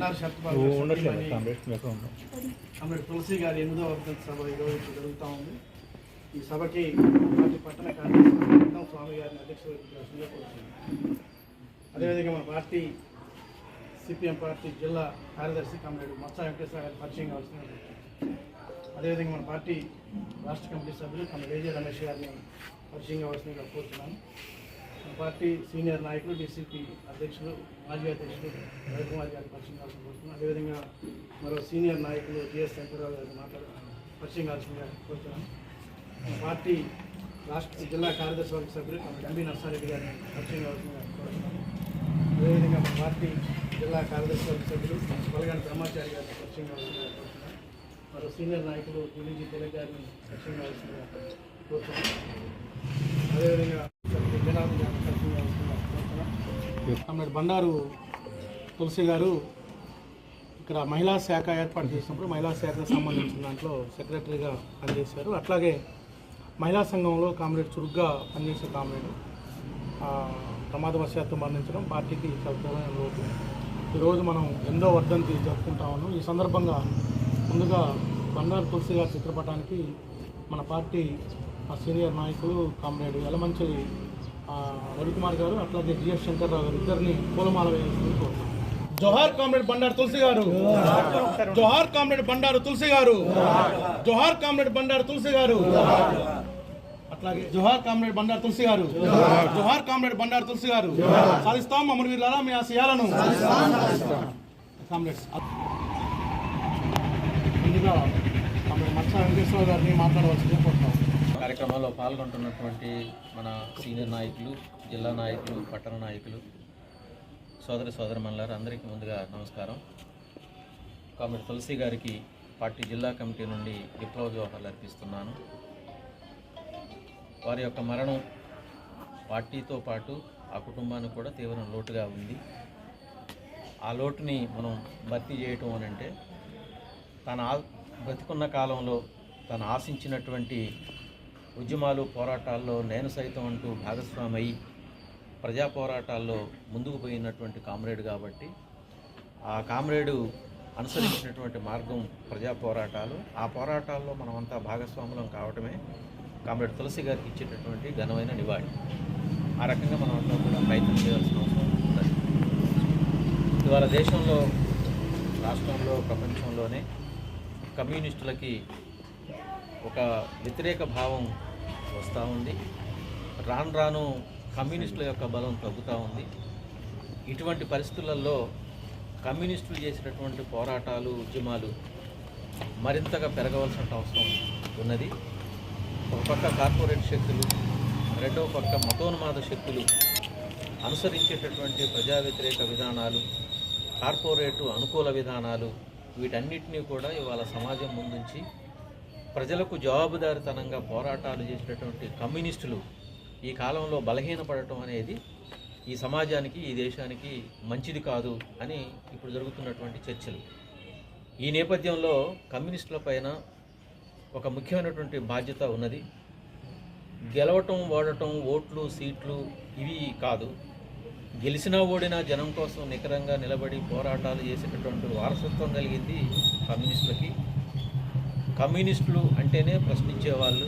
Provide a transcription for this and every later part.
బండారు శక్తిపాల్ అమృత తులసి గారి 8వ వర్ధంతి సభ ఈరోజు జరుగుతూ ఉంది. ఈ సభకి పార్టీ పట్టణ కార్యదర్శి స్వామి గారిని అధ్యక్షులుగా కోరుతున్నాం. అదేవిధంగా మన పార్టీ సిపిఎం పార్టీ జిల్లా కార్యదర్శి కమిటీ మత్స వెంకటేశ్వర గారి పరిచయం కావాల్సిన, అదేవిధంగా మన పార్టీ రాష్ట్ర కమిటీ సభ్యులు కమిటీ వేజే రమేష్ గారిని పరిచయం కావాల్సిందిగా కోరుతున్నాను. మన పార్టీ సీనియర్ నాయకులు డీసీపీ అధ్యక్షులు మాజీ అధ్యక్షులు రవికుమార్ గారిని పరిచయం కావాల్సిన కోరుతున్నాను. అదేవిధంగా మరో సీనియర్ నాయకులు జిఎస్ శంకర్రావు గారిని పరిచయం కావాల్సిందిగా కోరుతున్నాను. మన పార్టీ రాష్ట్ర జిల్లా కార్యదర్శి వర్గ సభ్యులు ఎంబీ నర్సారెడ్డి గారిని పరిచయం కావాల్సిందిగా కోరుతున్నాను. అదేవిధంగా మన పార్టీ జిల్లా కార్యదర్శి వర్గ సభ్యులు బలగాని బ్రహ్మాచారి గారిని పరిచయం కావాల్సిందిగా కోరుతున్నాను. మరో సీనియర్ నాయకులు ఢిల్లీ తెలుగు గారిని పరిచయం కావాల్సిందిగా కోరుతున్నాను. అదేవిధంగా జనార్దన్ గారిని పరిచయం కావాల్సిందిగా కోరుతున్నాను. బండారు తులసి గారు ఇక్కడ మహిళా శాఖ ఏర్పాటు చేసినప్పుడు మహిళా శాఖకు సంబంధించిన దాంట్లో సెక్రటరీగా పనిచేశారు. అట్లాగే మహిళా సంఘంలో కామ్రేడ్ చురుగ్గా పనిచేసే కామ్రేడ్ ప్రమాదవశాత్తు మరణించడం పార్టీకి చాలా లోటు. ఈరోజు మనం 8వ వర్ధంతి జరుపుకుంటా ఉన్నాం. ఈ సందర్భంగా ముందుగా బండారు తులసి గారి చిత్రపటానికి మన పార్టీ సీనియర్ నాయకులు కామ్రేడ్ యలమంచి రవికుమార్ గారు అట్లాగే జిఎస్ శంకర్రావు గారు ఇద్దరిని పూలమాల వేయాల్సింది కోరుతున్నాం. జోహార్ కామ్రేడ్ బండారు తులసి గారు, జోహార్ కామ్రేడ్ బండారు తులసి గారు, జోహార్ కామ్రేడ్ బండారు తులసి గారు. అట్లాగే జోహార్ కామ్రేడ్ బండారు తులసి గారు, జోహార్ కామ్రేడ్ బండారు తులసి గారు. సాధిస్తాం అమరవీరులారా మీ ఆశయాలను. కామ్రేడ్స్ ముందుగా కామ్రేడ్ మత్స వెంకటేశ్వర గారిని మాట్లాడవలసిందిగా కోరుతాం. కార్యక్రమంలో పాల్గొంటున్నటువంటి మన సీనియర్ నాయకులు, జిల్లా నాయకులు, పట్టణ నాయకులు, సోదరమణులారు అందరికీ ముందుగా నమస్కారం. కామ్రేడ్ తులసి గారికి పార్టీ జిల్లా కమిటీ నుండి విప్లవ జోహార్లు అర్పిస్తున్నాను. వారి యొక్క మరణం పార్టీతో పాటు ఆ కుటుంబానికి కూడా తీవ్ర లోటుగా ఉంది. ఆ లోటుని మనం భర్తీ చేయటం అని అంటే తన బ్రతికున్న కాలంలో తను ఆశించినటువంటి ఉద్యమాలు, పోరాటాల్లో నేను సైతం అంటూ భాగస్వామి అయి ప్రజా పోరాటాల్లో ముందుకు పోయినటువంటి కామ్రేడ్ కాబట్టి ఆ కామ్రేడు అనుసరించినటువంటి మార్గం ప్రజా పోరాటాలు. ఆ పోరాటాల్లో మనమంతా భాగస్వాములం కావటమే కామ్రేడ్ తులసి గారికి ఇచ్చేటటువంటి ఘనమైన నివాళి. ఆ రకంగా మనం అంతా కూడా ప్రయత్నం చేయాల్సిన అవసరం ఉంది. ఇవాళ దేశంలో, రాష్ట్రంలో, ప్రపంచంలోనే కమ్యూనిస్టులకి ఒక వ్యతిరేక భావం వస్తూ ఉంది. రాను రాను కమ్యూనిస్టుల యొక్క బలం తగ్గుతూ ఉంది. ఇటువంటి పరిస్థితులలో కమ్యూనిస్టులు చేసినటువంటి పోరాటాలు, ఉద్యమాలు మరింతగా పెరగవలసిన అవసరం ఉన్నది. ఒక పక్క కార్పొరేట్ శక్తులు, రెండవ పక్క మతోన్మాద శక్తులు అనుసరించేటటువంటి ప్రజా వ్యతిరేక విధానాలు, కార్పొరేటు అనుకూల విధానాలు, వీటన్నిటినీ కూడా ఇవాళ సమాజం ముందుంచి ప్రజలకు జవాబుదారితనంగా పోరాటాలు చేసేటటువంటి కమ్యూనిస్టులు ఈ కాలంలో బలహీనపడటం అనేది ఈ సమాజానికి, ఈ దేశానికి మంచిది కాదు అని ఇప్పుడు జరుగుతున్నటువంటి చర్చలు. ఈ నేపథ్యంలో కమ్యూనిస్టుల పైన ఒక ముఖ్యమైనటువంటి బాధ్యత ఉన్నది. గెలవటం, ఓడటం, ఓట్లు, సీట్లు ఇవి కాదు. గెలిచినా ఓడినా జనం కోసం నికరంగా నిలబడి పోరాటాలు చేసేటటువంటి వారసత్వం కలిగింది కమ్యూనిస్టులకి. కమ్యూనిస్టులు అంటేనే ప్రశ్నించేవాళ్ళు,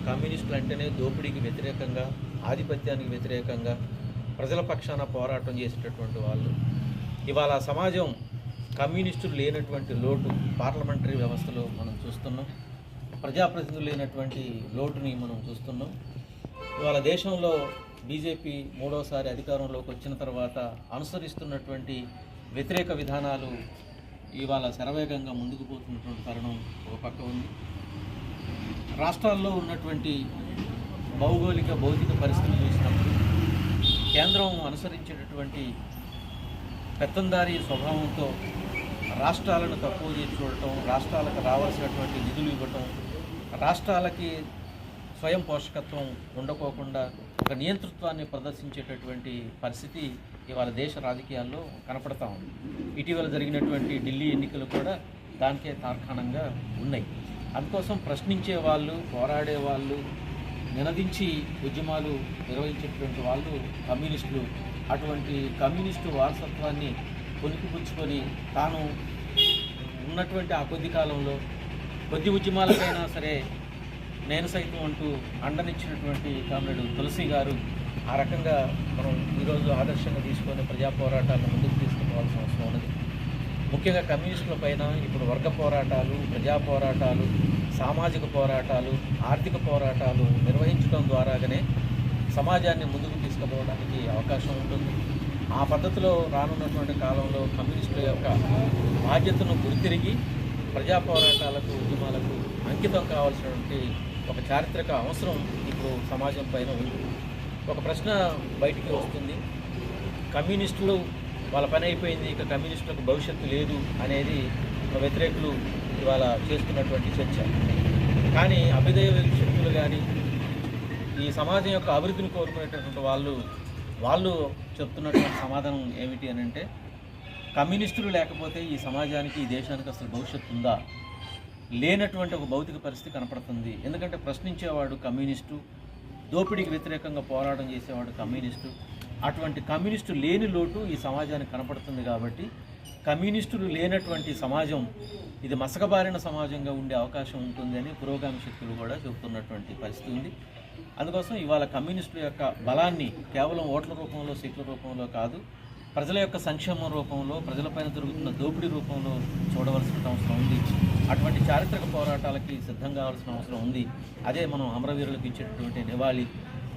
కమ్యూనిస్టులు అంటేనే దోపిడీకి వ్యతిరేకంగా, ఆధిపత్యానికి వ్యతిరేకంగా ప్రజల పక్షాన పోరాటం చేసేటటువంటి వాళ్ళు. ఇవాళ సమాజం కమ్యూనిస్టులు లేనటువంటి లోటు పార్లమెంటరీ వ్యవస్థలో మనం చూస్తున్నాం. ప్రజాప్రతినిధులు లేనటువంటి లోటుని మనం చూస్తున్నాం. ఇవాళ దేశంలో బీజేపీ మూడోసారి అధికారంలోకి వచ్చిన తర్వాత అనుసరిస్తున్నటువంటి వ్యతిరేక విధానాలు ఇవాళ శరవేగంగా ముందుకు పోతున్నటువంటి తరుణం ఒక పక్క ఉంది. రాష్ట్రాల్లో ఉన్నటువంటి భౌగోళిక, భౌతిక పరిస్థితులు చూసినప్పుడు కేంద్రం అనుసరించేటటువంటి పెత్తందారీ స్వభావంతో రాష్ట్రాలను తక్కువ చేసి చూడటం, రాష్ట్రాలకు రావాల్సినటువంటి నిధులు ఇవ్వటం, రాష్ట్రాలకి స్వయం పోషకత్వం ఉండకోకుండా ఒక నియంతృత్వాన్ని ప్రదర్శించేటటువంటి పరిస్థితి ఇవాళ దేశ రాజకీయాల్లో కనపడతా ఉంది. ఇటీవల జరిగినటువంటి ఢిల్లీ ఎన్నికలు కూడా దానికే తార్కాణంగా ఉన్నాయి. అందుకోసం ప్రశ్నించే వాళ్ళు, పోరాడే వాళ్ళు, నినదించి ఉద్యమాలు నిర్వహించేటువంటి వాళ్ళు కమ్యూనిస్టులు. అటువంటి కమ్యూనిస్టు వారసత్వాన్ని పుచ్చుకొని తాను ఉన్నటువంటి ఆ కొద్ది కాలంలో కొద్ది ఉద్యమాలకైనా సరే నేను సైతం అంటూ అండనిచ్చినటువంటి కామ్రేడ్ తులసి గారు ఆ రకంగా మనం ఈరోజు ఆదర్శంగా తీసుకొని ప్రజా పోరాటాలను ముందుకు తీసుకుపోవాల్సిన అవసరం ఉన్నది. ముఖ్యంగా కమ్యూనిస్టుల పైన ఇప్పుడు వర్గ పోరాటాలు, ప్రజా పోరాటాలు, సామాజిక పోరాటాలు, ఆర్థిక పోరాటాలు నిర్వహించడం ద్వారాగానే సమాజాన్ని ముందుకు తీసుకుపోవడానికి అవకాశం ఉంటుంది. ఆ పద్ధతిలో రానున్నటువంటి కాలంలో కమ్యూనిస్టుల యొక్క బాధ్యతను గుర్తిరిగి ప్రజా పోరాటాలకు, ఉద్యమాలకు అంకితం కావాల్సినటువంటి ఒక చారిత్రక అవసరం ఇప్పుడు సమాజం పైన ఉంది. ఒక ప్రశ్న బయటికి వస్తుంది, కమ్యూనిస్టులు వాళ్ళ పని అయిపోయింది, ఇక కమ్యూనిస్టులకు భవిష్యత్తు లేదు అనేది వ్యతిరేకులు ఇవాళ చేస్తున్నటువంటి చర్చ. కానీ అభ్యుదయ శక్తులు కానీ ఈ సమాజం యొక్క అభివృద్ధిని కోరుకునేటటువంటి వాళ్ళు చెప్తున్నటువంటి సమాధానం ఏమిటి అని అంటే, కమ్యూనిస్టులు లేకపోతే ఈ సమాజానికి, ఈ దేశానికి అసలు భవిష్యత్తు ఉందా? లేనటువంటి ఒక భౌతిక పరిస్థితి కనపడుతుంది. ఎందుకంటే ప్రశ్నించేవాడు కమ్యూనిస్టు, దోపిడీకి వ్యతిరేకంగా పోరాటం చేసేవాడు కమ్యూనిస్టు. అటువంటి కమ్యూనిస్టు లేని లోటు ఈ సమాజానికి కనపడుతుంది. కాబట్టి కమ్యూనిస్టులు లేనటువంటి సమాజం ఇది మసకబారిన సమాజంగా ఉండే అవకాశం ఉంటుందని పురోగామి శక్తులు కూడా చెబుతున్నటువంటి పరిస్థితి ఉంది. అందుకోసం ఇవాళ కమ్యూనిస్టుల యొక్క బలాన్ని కేవలం ఓట్ల రూపంలో, సీట్ల రూపంలో కాదు, ప్రజల యొక్క సంక్షేమం రూపంలో, ప్రజలపైన జరుగుతున్న దోపిడీ రూపంలో చూడవలసిన అవసరం ఉంది. అటువంటి చారిత్రక పోరాటాలకి సిద్ధం కావాల్సిన అవసరం ఉంది. అదే మనం అమరవీరులకు ఇచ్చేటటువంటి నివాళి.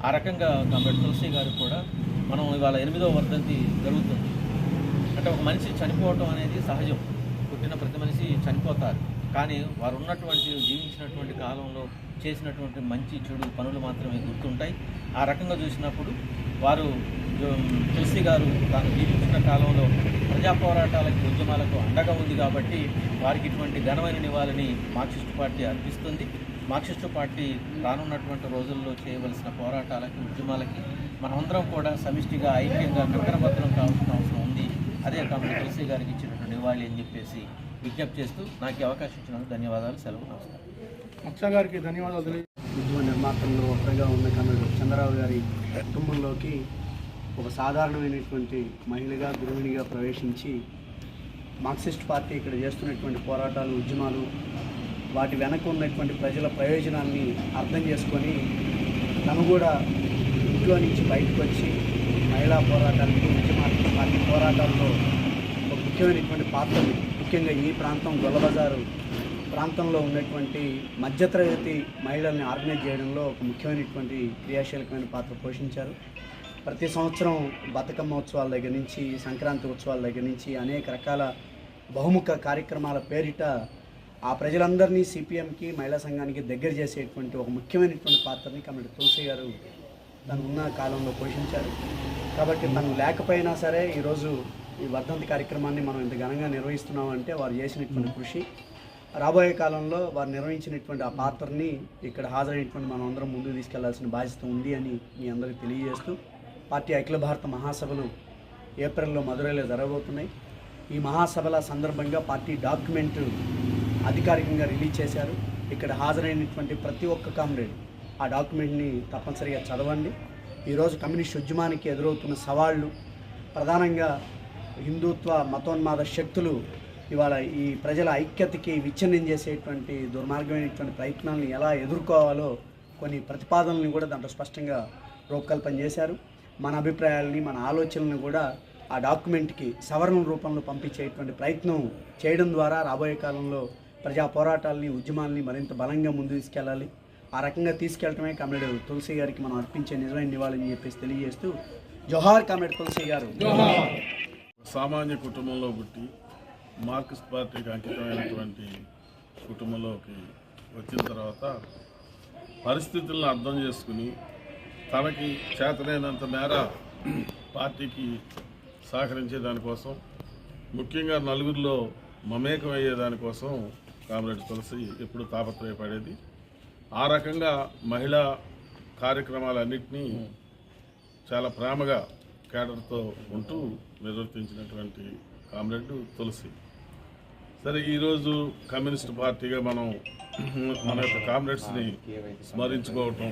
ఆ రకంగా కామ్రేడ్ తులసి గారు కూడా మనం ఇవాళ 8వ వర్ధంతి జరుగుతుంది. అంటే ఒక మనిషి చనిపోవటం అనేది సహజం, పుట్టిన ప్రతి మనిషి చనిపోతారు. కానీ వారు ఉన్నటువంటి, జీవించినటువంటి కాలంలో చేసినటువంటి మంచి చెడు పనులు మాత్రమే గుర్తుంటాయి. ఆ రకంగా చూసినప్పుడు వారు తులసి గారు తాను జీవించిన కాలంలో ప్రజా పోరాటాలకు, ఉద్యమాలకు అండగా ఉంది కాబట్టి వారికి ఇటువంటి ఘనమైన నివాళిని మార్క్సిస్టు పార్టీ అర్పిస్తుంది. మార్క్సిస్టు పార్టీ రానున్నటువంటి రోజుల్లో చేయవలసిన పోరాటాలకి, ఉద్యమాలకి మనమందరం కూడా సమిష్టిగా, ఐక్యంగా కంకణబద్ధం కావాల్సిన అవసరం ఉంది. అదే కామ్రేడ్ తులసి గారికి ఇచ్చినటువంటి నివాళి అని చెప్పేసి విజ్ఞప్తి చేస్తూ నాకు అవకాశం ఇచ్చినందుకు ధన్యవాదాలు. సెలవు. నమస్కారం. అక్ష గారికి ధన్యవాదాలు. ఉద్యమ నిర్మాతల్లో ఒకరిగా ఉన్న కామ్రేడ్ చంద్రరావు గారి కుటుంబంలోకి ఒక సాధారణమైనటువంటి మహిళగా, గృహిణిగా ప్రవేశించి మార్క్సిస్ట్ పార్టీ ఇక్కడ చేస్తున్నటువంటి పోరాటాలు, ఉద్యమాలు, వాటి వెనక ఉన్నటువంటి ప్రజల ప్రయోజనాన్ని అర్థం చేసుకొని తను కూడా ఇంట్లో నుంచి బయటకు వచ్చి మహిళా పోరాటాలకు, ఉద్యమాలకు, పార్టీ పోరాటాల్లో ఒక ముఖ్యమైనటువంటి పాత్రని, ముఖ్యంగా ఈ ప్రాంతం గొల్లబజారు ప్రాంతంలో ఉన్నటువంటి మధ్యతరగతి మహిళల్ని ఆర్గనైజ్ చేయడంలో ఒక ముఖ్యమైనటువంటి క్రియాశీలకమైన పాత్ర పోషించారు. ప్రతి సంవత్సరం బతుకమ్మ ఉత్సవాల దగ్గర నుంచి, సంక్రాంతి ఉత్సవాల దగ్గర నుంచి అనేక రకాల బహుముఖ కార్యక్రమాల పేరిట ఆ ప్రజలందరినీ సిపిఎంకి, మహిళా సంఘానికి దగ్గర చేసేటువంటి ఒక ముఖ్యమైనటువంటి పాత్రని కామ్రేడ్ తులసి గారు తను ఉన్న కాలంలో పోషించారు. కాబట్టి తను లేకపోయినా సరే ఈరోజు ఈ వర్ధంతి కార్యక్రమాన్ని మనం ఇంత ఘనంగా నిర్వహిస్తున్నామంటే వారు చేసినటువంటి కృషి, రాబోయే కాలంలో వారు నిర్వహించినటువంటి ఆ పాత్రని ఇక్కడ హాజరైనటువంటి మనం అందరం ముందుకు తీసుకెళ్లాల్సిన బాధ్యత ఉంది అని మీ అందరికీ తెలియజేస్తూ, పార్టీ అఖిల భారత మహాసభలు ఏప్రిల్లో మదురైలో జరగబోతున్నాయి. ఈ మహాసభల సందర్భంగా పార్టీ డాక్యుమెంట్ అధికారికంగా రిలీజ్ చేశారు. ఇక్కడ హాజరైనటువంటి ప్రతి ఒక్క కామ్రేడ్ ఆ డాక్యుమెంట్ని తప్పనిసరిగా చదవండి. ఈరోజు కమ్యూనిస్ట్ ఉద్యమానికి ఎదురవుతున్న సవాళ్లు, ప్రధానంగా హిందుత్వ మతోన్మాద శక్తులు ఇవాళ ఈ ప్రజల ఐక్యతకి విచ్ఛిన్నం చేసేటువంటి దుర్మార్గమైనటువంటి ప్రయత్నాలను ఎలా ఎదుర్కోవాలో కొన్ని ప్రతిపాదనలను కూడా దాంట్లో స్పష్టంగా రూపకల్పన చేశారు. మన అభిప్రాయాలని, మన ఆలోచనలను కూడా ఆ డాక్యుమెంట్కి సవరణ రూపంలో పంపించేటువంటి ప్రయత్నం చేయడం ద్వారా రాబోయే కాలంలో ప్రజా పోరాటాలని, ఉద్యమాలని మరింత బలంగా ముందు తీసుకెళ్ళాలి. ఆ రకంగా తీసుకెళ్లటమే కామ్రేడ్ తులసి గారికి మనం అర్పించే నిజమైన నివాళని చెప్పేసి తెలియజేస్తూ, జోహార్ కామ్రేడ్ తులసి గారు. సామాన్య కుటుంబంలో పుట్టి మార్క్సిస్ట్ పార్టీకి అంకితమైనటువంటి కుటుంబంలోకి వచ్చిన తర్వాత పరిస్థితులను అర్థం చేసుకుని తనకి చేతనైనంత మేర పార్టీకి సహకరించే దానికోసం, ముఖ్యంగా నలుగురిలో మమేకమయ్యే దానికోసం కామ్రేడ్ తులసి ఎప్పుడు తాపత్రయపడేది. ఆ రకంగా మహిళా కార్యక్రమాలన్నింటినీ చాలా ప్రేమగా కేడర్తో ఉంటూ నిర్వర్తించినటువంటి కామ్రేడ్ తులసి. సరే, ఈరోజు కమ్యూనిస్ట్ పార్టీగా మనం మన యొక్క కామ్రేడ్స్ని స్మరించుకోవటం,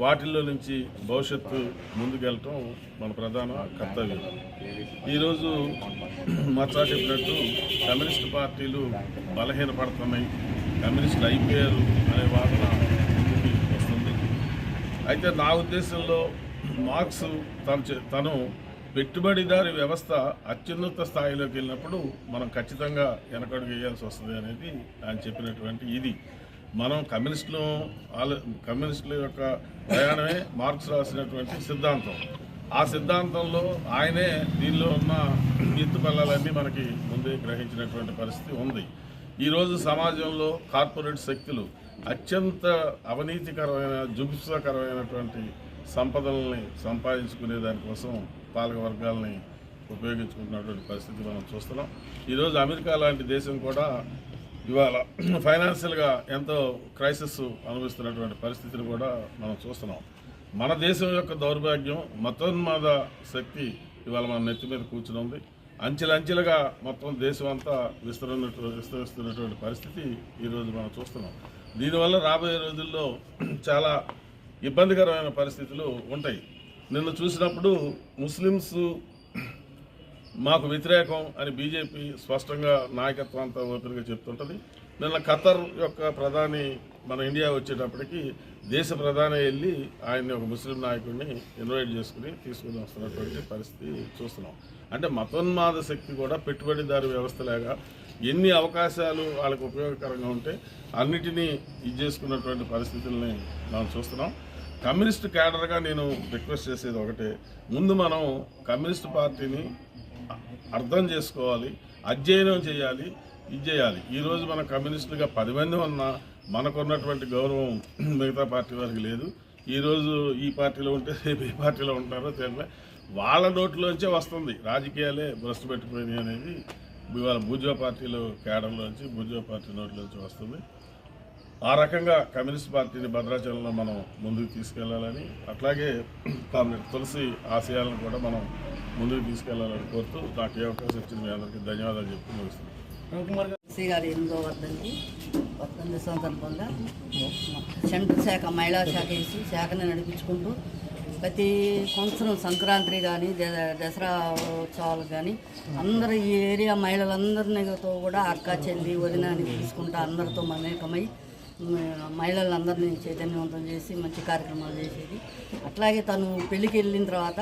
వాటిల్లో నుంచి భవిష్యత్తు ముందుకెళ్ళటం మన ప్రధాన కర్తవ్యం. ఈరోజు మచ్చా చెప్పినట్టు కమ్యూనిస్ట్ పార్టీలు బలహీనపడుతున్నాయి, కమ్యూనిస్టులు అయిపోయారు అనే వాదన ముందుకు వస్తుంది. అయితే నా ఉద్దేశంలో మార్క్స్ తను పెట్టుబడిదారి వ్యవస్థ అత్యున్నత స్థాయిలోకి వెళ్ళినప్పుడు మనం ఖచ్చితంగా వెనకడుగు వేయాల్సి వస్తుంది అనేది ఆయన చెప్పినటువంటి ఇది. మనం కమ్యూనిస్టుల యొక్క ప్రయాణమే మార్క్స్ రాసినటువంటి సిద్ధాంతం. ఆ సిద్ధాంతంలో ఆయనే దీనిలో ఉన్న ఎత్తుపల్లాలన్నీ మనకి ముందే గ్రహించినటువంటి పరిస్థితి ఉంది. ఈరోజు సమాజంలో కార్పొరేట్ శక్తులు అత్యంత అవినీతికరమైన జుగుప్సాకరమైనటువంటి సంపదల్ని సంపాదించుకునే దానికోసం పాలక వర్గాలని ఉపయోగించుకుంటున్నటువంటి పరిస్థితి మనం చూస్తున్నాం. ఈరోజు అమెరికా లాంటి దేశం కూడా ఇవాళ ఫైనాన్షియల్గా ఎంతో క్రైసిస్ అనుభవిస్తున్నటువంటి పరిస్థితిని కూడా మనం చూస్తున్నాం. మన దేశం యొక్క దౌర్భాగ్యం, మతోన్మాద శక్తి ఇవాళ మన నెత్తి మీద కూర్చుని ఉంది. అంచెలంచెలుగా మొత్తం దేశం అంతా విస్తరిస్తున్నటువంటి పరిస్థితి ఈరోజు మనం చూస్తున్నాం. దీనివల్ల రాబోయే రోజుల్లో చాలా ఇబ్బందికరమైన పరిస్థితులు ఉంటాయి. నిన్ను చూసినప్పుడు ముస్లిమ్స్ మాకు వ్యతిరేకం అని బీజేపీ స్పష్టంగా నాయకత్వం అంతా ఓపెన్గా చెప్తుంటుంది. నిన్న ఖతర్ యొక్క ప్రధాని మన ఇండియా వచ్చేటప్పటికి దేశ ప్రధాని వెళ్ళి ఆయన్ని ఒక ముస్లిం నాయకుడిని ఇన్వైట్ చేసుకుని తీసుకుని వస్తున్నటువంటి పరిస్థితి చూస్తున్నాం. అంటే మతోన్మాద శక్తి కూడా పెట్టుబడిదారు వ్యవస్థలాగా ఎన్ని అవకాశాలు వాళ్ళకు ఉపయోగకరంగా ఉంటే అన్నిటినీ ఇది చేసుకున్నటువంటి పరిస్థితుల్ని మనం చూస్తున్నాం. కమ్యూనిస్ట్ క్యాడర్గా నేను రిక్వెస్ట్ చేసేది ఒకటే, ముందు మనం కమ్యూనిస్ట్ పార్టీని అర్థం చేసుకోవాలి, అధ్యయనం చేయాలి, ఇది చేయాలి. ఈరోజు మన కమ్యూనిస్టులుగా 10 మంది ఉన్నా మనకున్నటువంటి గౌరవం మిగతా పార్టీ వారికి లేదు. ఈరోజు ఈ పార్టీలో ఉంటే రేపు ఏ పార్టీలో ఉంటారో తెలియదు. వాళ్ళ నోట్లోంచే వస్తుంది రాజకీయాలే భ్రష్టు పెట్టిపోయినాయి అనేది ఇవాళ బూర్జువా పార్టీలో క్యాడర్లోంచి బూర్జువా పార్టీ నోట్లోంచి వస్తుంది. ఆ రకంగా కమ్యూనిస్ట్ పార్టీని భద్రాచలంలో మనం ముందుకు తీసుకెళ్లాలని, అట్లాగే కామ్రేడ్ తులసి ఆశయాలను కూడా మనం ముందుకు తీసుకెళ్లాలని కోరుతూ నాకు ఏ అవకాశం ఇచ్చింది మీ అందరికీ ధన్యవాదాలు చెప్తూ ముగిస్తున్నాను. తులసి గారి 8వ వర్ధంతి సందర్భంగా సెంట్రల్ శాఖ మహిళా శాఖ వేసి శాఖని నడిపించుకుంటూ ప్రతి సంవత్సరం సంక్రాంతి కానీ దసరా ఉత్సవాలకు కానీ అందరూ ఈ ఏరియా మహిళలందరితో కూడా అక్క చెల్లి వదినాన్ని తీసుకుంటూ అందరితో మమేకమై మహిళలందరినీ చైతన్యవంతం చేసి మంచి కార్యక్రమాలు చేసేది. అట్లాగే తను పెళ్ళికి వెళ్ళిన తర్వాత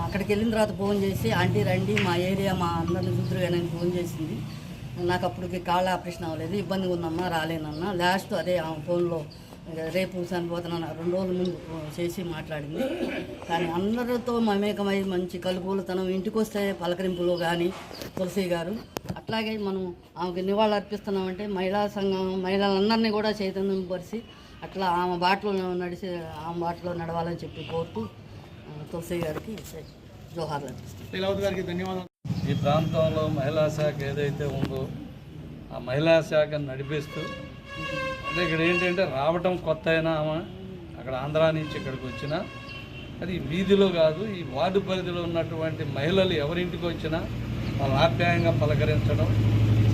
అక్కడికి వెళ్ళిన తర్వాత ఫోన్ చేసి ఆంటీ రండి మా ఏరియా మా అందరిని చూద్దరు ఫోన్ చేసింది. నాకు అప్పటికి కాళ్ళ ఆపరేషన్ అవ్వలేదు, ఇబ్బందిగా ఉందమ్మా రాలేనన్నా. లాస్ట్ అదే ఆ ఫోన్లో రేపు చనిపోతున్నాను 2 రోజుల ముందు చేసి మాట్లాడింది. కానీ అందరితో మమేకమై మంచి కలుపులతనం, ఇంటికి వస్తే పలకరింపులు కానీ తులసి గారు. అట్లాగే మనం ఆమెకి నివాళులు అర్పిస్తున్నామంటే మహిళా సంఘం మహిళలందరినీ కూడా చైతన్యపరిచి అట్లా ఆమె బాటలో నడవాలని చెప్పి కోరుతూ తులసి గారికి జోహార్లు అర్పిస్తాం. ఈ ప్రాంతంలో మహిళా శాఖ ఏదైతే ఉందో ఆ మహిళా శాఖను నడిపిస్తూ, అంటే ఇక్కడ ఏంటంటే రావటం కొత్త అయినా ఆమె అక్కడ ఆంధ్రా నుంచి ఇక్కడికి వచ్చినా అది వీధిలో కాదు, ఈ వార్డు పరిధిలో ఉన్నటువంటి మహిళలు ఎవరింటికి వచ్చినా వాళ్ళు ఆప్యాయంగా పలకరించడం,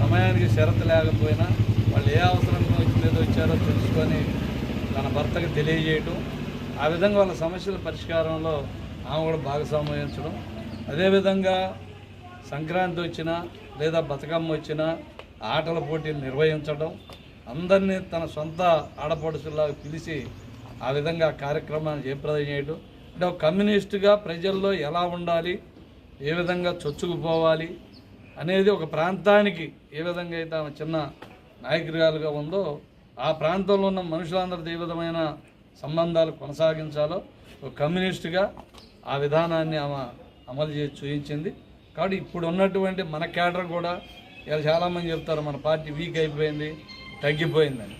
సమయానికి షరతు లేకపోయినా వాళ్ళు ఏ అవసరంగా వచ్చారో తెలుసుకొని తన భర్తకు తెలియజేయటం, ఆ విధంగా వాళ్ళ సమస్యల పరిష్కారంలో ఆమె కూడా భాగస్వామ్యించడం. అదేవిధంగా సంక్రాంతి వచ్చినా లేదా బతుకమ్మ వచ్చినా ఆటల పోటీలు నిర్వహించడం, అందరినీ తన సొంత ఆడపడుచులాగా పిలిచి ఆ విధంగా కార్యక్రమాన్ని జయప్రదం చేయడం. అంటే ఒక కమ్యూనిస్టుగా ప్రజల్లో ఎలా ఉండాలి, ఏ విధంగా చొచ్చుకుపోవాలి అనేది, ఒక ప్రాంతానికి ఏ విధంగా అయితే ఆమె చిన్న నాయకురాలుగా ఉందో ఆ ప్రాంతంలో ఉన్న మనుషులందరితో ఏ విధమైన సంబంధాలు కొనసాగించాలో ఒక కమ్యూనిస్టుగా ఆ విధానాన్ని ఆమె అమలు చేసి చూపించింది. కాబట్టి ఇప్పుడు ఉన్నటువంటి మన క్యాడర్ కూడా ఇలా చాలామంది చెప్తారు మన పార్టీ వీక్ అయిపోయింది, తగ్గిపోయిందని.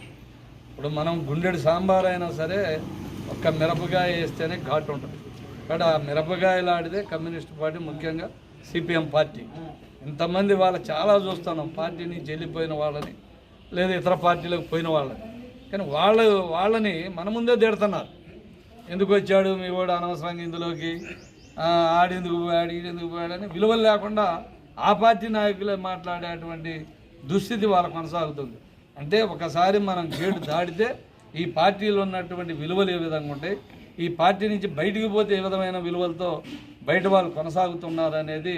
ఇప్పుడు మనం గుండెడు సాంబార్ అయినా సరే ఒక్క మిరపకాయ వేస్తేనే ఘాటు ఉంటుంది. కాబట్టి ఆ మిరపకాయలు ఆడితే కమ్యూనిస్ట్ పార్టీ, ముఖ్యంగా సిపిఎం పార్టీ. ఇంతమంది చాలా చూస్తున్నాం పార్టీ నుంచి వెళ్ళిపోయిన వాళ్ళని లేదా ఇతర పార్టీలకు పోయిన వాళ్ళని. కానీ వాళ్ళని మన ముందే తిడుతున్నారు, ఎందుకు వచ్చాడు మీ వాడు అనవసరంగా ఇందులోకి, ఆడెందుకు పోయాడు ఈడెందుకు పోయాడని విలువలు లేకుండా ఆ పార్టీ నాయకులే మాట్లాడేటువంటి దుస్థితి వాళ్ళ కొనసాగుతుంది. అంటే ఒకసారి మనం గేటు దాటితే ఈ పార్టీలో ఉన్నటువంటి విలువలు ఏ విధంగా ఉంటాయి, ఈ పార్టీ నుంచి బయటికి పోతే ఏ విధమైన విలువలతో బయట వాళ్ళు కొనసాగుతున్నారు అనేది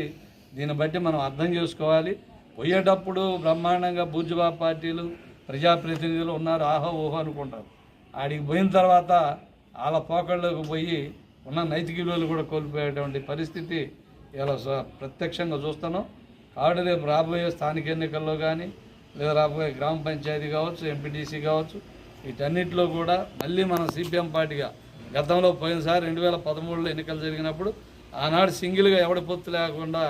దీన్ని బట్టి మనం అర్థం చేసుకోవాలి. పోయేటప్పుడు బ్రహ్మాండంగా బూర్జువా పార్టీలు ప్రజాప్రతినిధులు ఉన్నారు, ఆహో ఓహో అనుకుంటారు. ఆడికి పోయిన తర్వాత వాళ్ళ పోకళ్ళలోకి పోయి ఉన్న నైతిక విలువలు కూడా కోల్పోయేటువంటి పరిస్థితి ఇలా ప్రత్యక్షంగా చూస్తున్నాం. కాబట్టి రేపు రాబోయే స్థానిక ఎన్నికల్లో కానీ లేదా రాబోయే గ్రామ పంచాయతీ కావచ్చు, ఎంపీటీసీ కావచ్చు, వీటన్నిటిలో కూడా మళ్ళీ మనం సిపిఎం పార్టీగా గతంలో పోయినసారి 2013లో ఎన్నికలు జరిగినప్పుడు ఆనాడు సింగిల్గా ఎవడి పొత్తు లేకుండా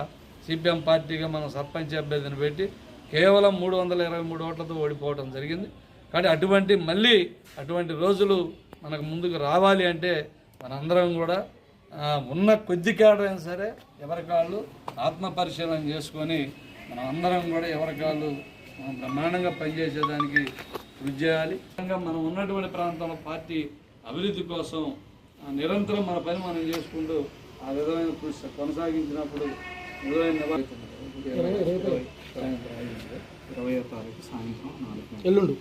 సిపిఎం పార్టీగా మనం సర్పంచ్ అభ్యర్థిని పెట్టి కేవలం 323 ఓట్లతో ఓడిపోవడం జరిగింది. కానీ అటువంటి రోజులు మనకు ముందుకు రావాలి అంటే మనందరం కూడా ఉన్న కొద్ది కేడైనా సరే ఎవరికాళ్ళు ఆత్మపరిశీలన చేసుకొని మనం అందరం కూడా ఎవరికాళ్ళు బ్రహ్మాండంగా పనిచేసేదానికి కృషి చేయాలి. మనం ఉన్నటువంటి ప్రాంతంలో పార్టీ అభివృద్ధి కోసం నిరంతరం మన పని మనం చేసుకుంటూ ఆ విధమైన కృషి కొనసాగించినప్పుడు ఎల్లుండి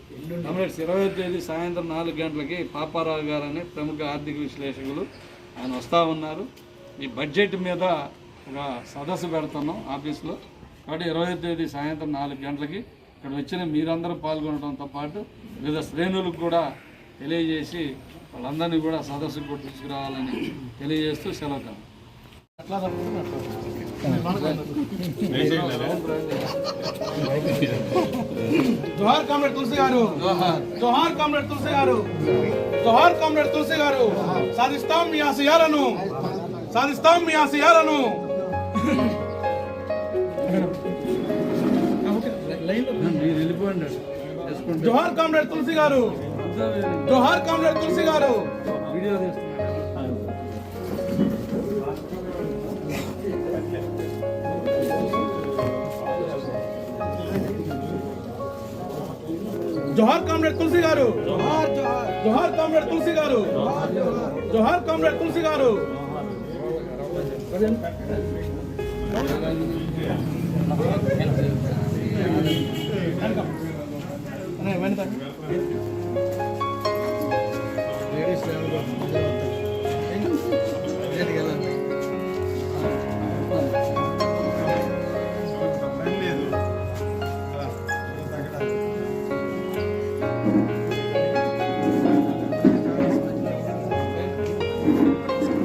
20వ తేదీ సాయంత్రం 4 గంటలకి పాపారావు గారు అనే ప్రముఖ ఆర్థిక విశ్లేషకులు ఆయన వస్తూ ఉన్నారు. ఈ బడ్జెట్ మీద ఒక సదస్సు పెడుతున్నాం ఆఫీస్లో. కాబట్టి 20వ తేదీ సాయంత్రం 4 గంటలకి ఇక్కడ వచ్చిన మీరందరూ పాల్గొనడంతో పాటు వివిధ శ్రేణులకు కూడా తెలియజేసి వాళ్ళందరినీ కూడా సదస్సుకు కూడా తీసుకురావాలని తెలియజేస్తూ సెలవు. జోహార్ కామ్రేడ్ తులసి గారు, జోహార్ కామ్రేడ్ తులసి గారు, జోహార్ కామ్రేడ్ తులసి గారు. సాధిస్తాం మీ ఆశయాలను, సాధిస్తాం మీ ఆశయాలను. జోహార్ కామ్రేడ్ తులసి గారు, జోహార్ కామ్రేడ్ తులసి గారు. జోహార్ కామ్రేడ్ తులసి గారు, జోహార్ కామ్రేడ్ తులసి గారు, జోహార్ కామ్రేడ్ తులసి గారు.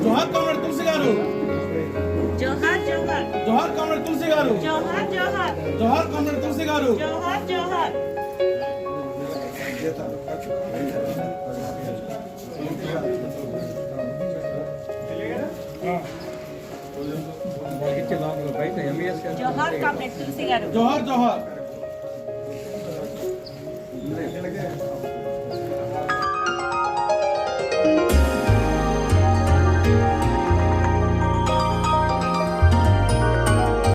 జోహార్ కామ్రేడ్ తులసి గారు, జోహార్ జోహార్ జోహార్ కామ్రేడ్ తులసి గారు, జోహార్ జోహార్ జోహార్ కామ్రేడ్ తులసి గారు. జోహార్ జోహార్ జోహార్ కామ్రేడ్ తులసి గారు. జోహార్ జోహార్